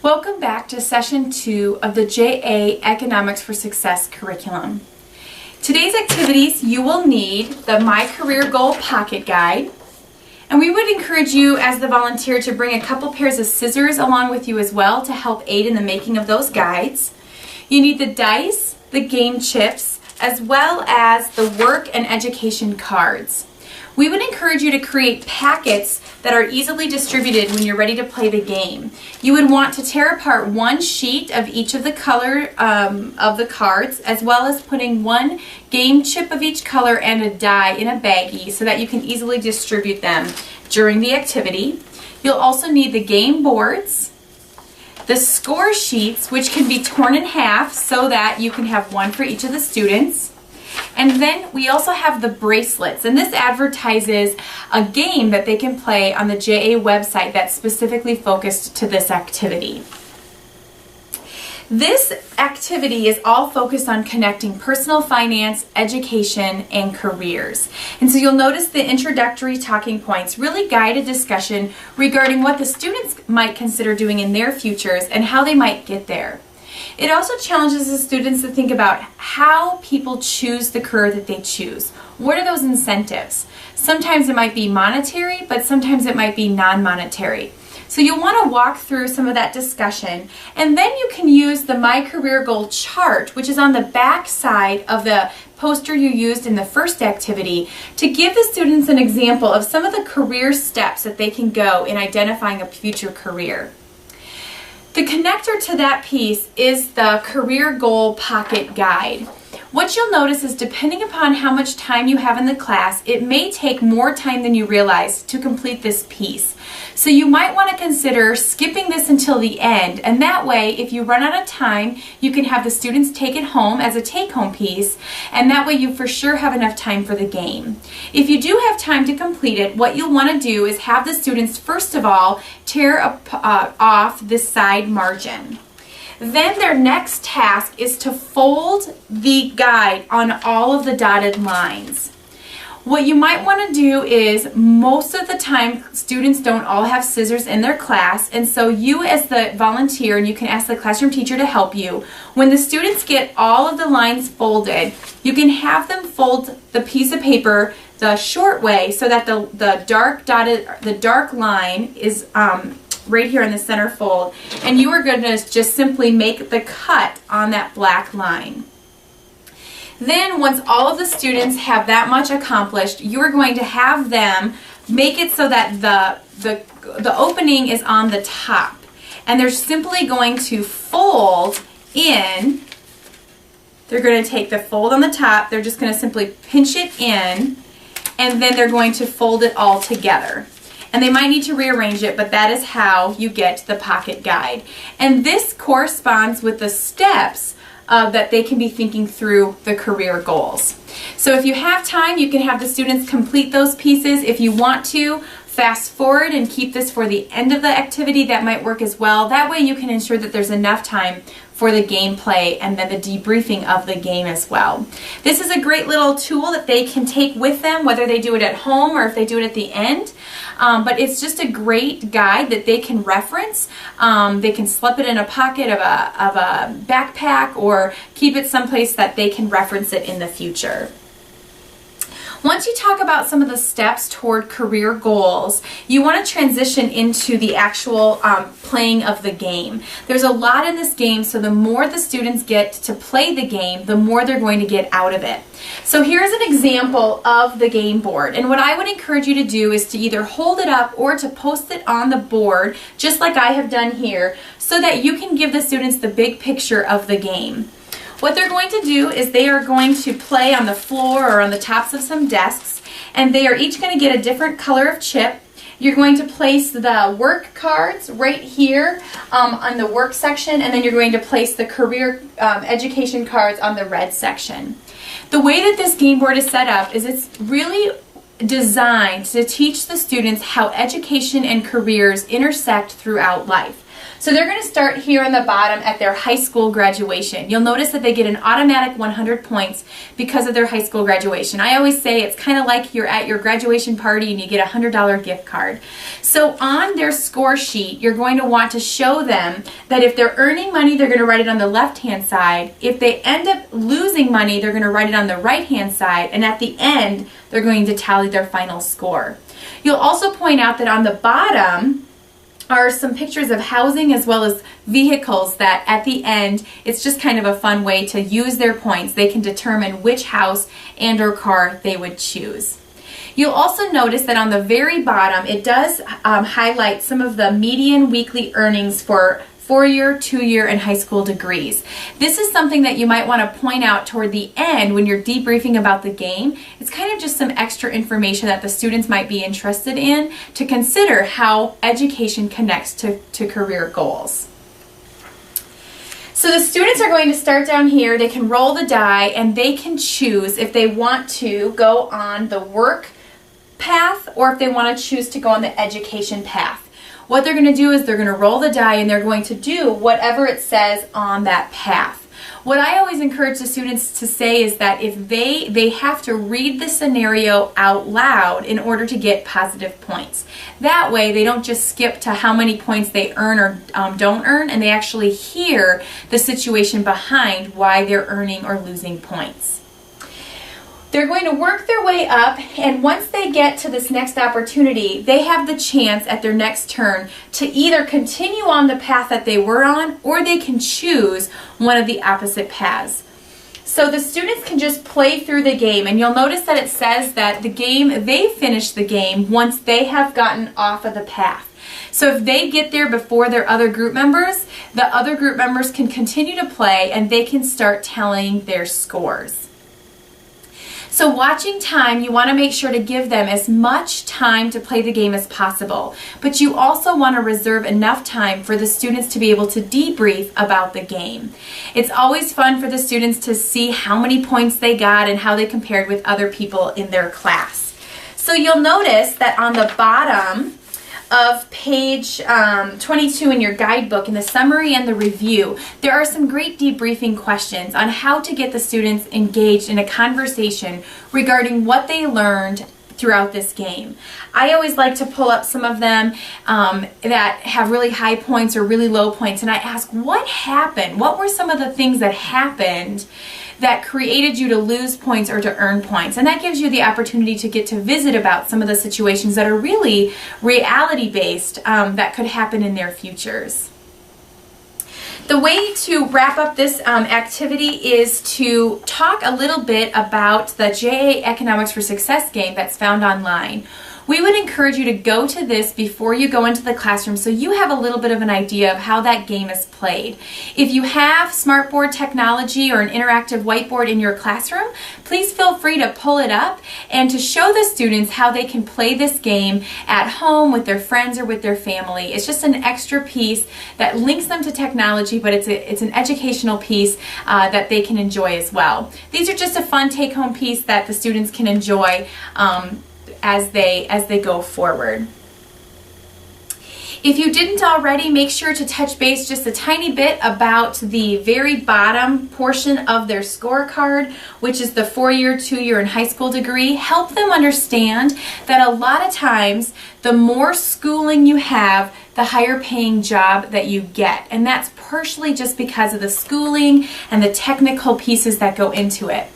Welcome back to Session 2 of the JA Economics for Success curriculum. Today's activities, you will need the My Career Goal Pocket Guide, and we would encourage you as the volunteer to bring a couple pairs of scissors along with you as well to help aid in the making of those guides. You need the dice, the game chips, as well as the work and education cards. We would encourage you to create packets that are easily distributed when you're ready to play the game. You would want to tear apart one sheet of each of the color of the cards, as well as putting one game chip of each color and a die in a baggie so that you can easily distribute them during the activity. You'll also need the game boards, the score sheets, which can be torn in half so that you can have one for each of the students. And then we also have the bracelets, and this advertises a game that they can play on the JA website that's specifically focused to this activity. This activity is all focused on connecting personal finance, education, and careers. And so you'll notice the introductory talking points really guide a discussion regarding what the students might consider doing in their futures and how they might get there. It also challenges the students to think about how people choose the career that they choose. What are those incentives? Sometimes it might be monetary, but sometimes it might be non-monetary. So you'll want to walk through some of that discussion, and then you can use the My Career Goal chart, which is on the back side of the poster you used in the first activity, to give the students an example of some of the career steps that they can go in identifying a future career. The connector to that piece is the Career Goal Pocket Guide. What you'll notice is depending upon how much time you have in the class, it may take more time than you realize to complete this piece. So you might want to consider skipping this until the end, and that way if you run out of time, you can have the students take it home as a take-home piece, and that way you for sure have enough time for the game. If you do have time to complete it, what you'll want to do is have the students first of all tear off this side margin. Then their next task is to fold the guide on all of the dotted lines. What you might want to do is, most of the time students don't all have scissors in their class, and so you as the volunteer, and you can ask the classroom teacher to help you, when the students get all of the lines folded, you can have them fold the piece of paper the short way so that the dark line is right here in the center fold, and you are going to just simply make the cut on that black line. Then once all of the students have that much accomplished, you are going to have them make it so that the opening is on the top, and they're simply going to fold in. They're going to take the fold on the top, they're just going to simply pinch it in, and then they're going to fold it all together. And they might need to rearrange it, but that is how you get the pocket guide. And this corresponds with the steps that they can be thinking through the career goals. So if you have time, you can have the students complete those pieces. If you want to, fast forward and keep this for the end of the activity. That might work as well. That way you can ensure that there's enough time for the gameplay and then the debriefing of the game as well. This is a great little tool that they can take with them, whether they do it at home or if they do it at the end. But it's just a great guide that they can reference. They can slip it in a pocket of a backpack or keep it someplace that they can reference it in the future. Once you talk about some of the steps toward career goals, you want to transition into the actual playing of the game. There's a lot in this game, so the more the students get to play the game, the more they're going to get out of it. So here's an example of the game board, and what I would encourage you to do is to either hold it up or to post it on the board, just like I have done here, so that you can give the students the big picture of the game. What they're going to do is they are going to play on the floor or on the tops of some desks, and they are each going to get a different color of chip. You're going to place the work cards right here on the work section, and then you're going to place the career education cards on the red section. The way that this game board is set up is it's really designed to teach the students how education and careers intersect throughout life. So they're going to start here on the bottom at their high school graduation. You'll notice that they get an automatic 100 points because of their high school graduation. I always say it's kind of like you're at your graduation party and you get a $100 gift card. So on their score sheet, you're going to want to show them that if they're earning money, they're going to write it on the left-hand side. If they end up losing money, they're going to write it on the right-hand side. And at the end, they're going to tally their final score. You'll also point out that on the bottom are some pictures of housing as well as vehicles that at the end, it's just kind of a fun way to use their points. They can determine which house and or car they would choose. You'll also notice that on the very bottom, it does highlight some of the median weekly earnings for 4-year, 2-year, and high school degrees. This is something that you might want to point out toward the end when you're debriefing about the game. It's kind of just some extra information that the students might be interested in to consider how education connects to career goals. So the students are going to start down here. They can roll the die and they can choose if they want to go on the work path or if they want to choose to go on the education path. What they're going to do is they're going to roll the die and they're going to do whatever it says on that path. What I always encourage the students to say is that if they have to read the scenario out loud in order to get positive points. That way they don't just skip to how many points they earn or don't earn, and they actually hear the situation behind why they're earning or losing points. They're going to work their way up, and once they get to this next opportunity, they have the chance at their next turn to either continue on the path that they were on, or they can choose one of the opposite paths. So the students can just play through the game, and you'll notice that it says that they finish the game once they have gotten off of the path. So if they get there before their other group members, the other group members can continue to play and they can start telling their scores. So watching time, you want to make sure to give them as much time to play the game as possible, but you also want to reserve enough time for the students to be able to debrief about the game. It's always fun for the students to see how many points they got and how they compared with other people in their class. So you'll notice that on the bottom of page 22 in your guidebook, in the summary and the review, there are some great debriefing questions on how to get the students engaged in a conversation regarding what they learned throughout this game. I always like to pull up some of them that have really high points or really low points, and I ask, what happened? What were some of the things that happened that created you to lose points or to earn points? And that gives you the opportunity to get to visit about some of the situations that are really reality-based that could happen in their futures. The way to wrap up this activity is to talk a little bit about the JA Economics for Success game that's found online. We would encourage you to go to this before you go into the classroom so you have a little bit of an idea of how that game is played. If you have smartboard technology or an interactive whiteboard in your classroom, please feel free to pull it up and to show the students how they can play this game at home with their friends or with their family. It's just an extra piece that links them to technology, but it's an educational piece that they can enjoy as well. These are just a fun take-home piece that the students can enjoy as they go forward. If you didn't already, make sure to touch base just a tiny bit about the very bottom portion of their scorecard, which is the 4-year, 2-year, and high school degree. Help them understand that a lot of times the more schooling you have, the higher paying job that you get. And that's partially just because of the schooling and the technical pieces that go into it.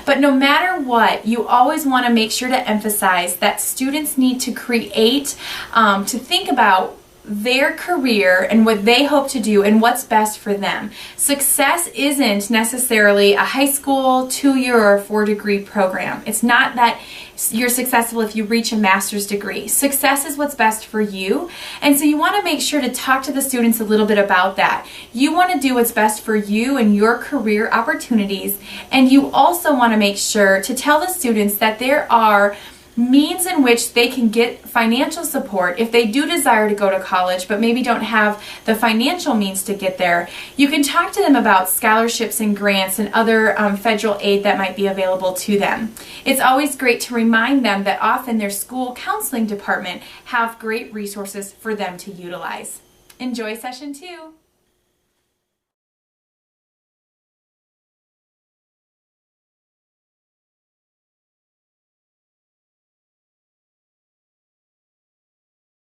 But no matter what, you always want to make sure to emphasize that students need to create, to think about their career and what they hope to do and what's best for them. Success isn't necessarily a high school, 2-year, or 4-degree program. It's not that you're successful if you reach a master's degree. Success is what's best for you, and so you want to make sure to talk to the students a little bit about that. You want to do what's best for you and your career opportunities, and you also want to make sure to tell the students that there are means in which they can get financial support if they do desire to go to college but maybe don't have the financial means to get there. You can talk to them about scholarships and grants and other federal aid that might be available to them. It's always great to remind them that often their school counseling department have great resources for them to utilize. Enjoy session 2.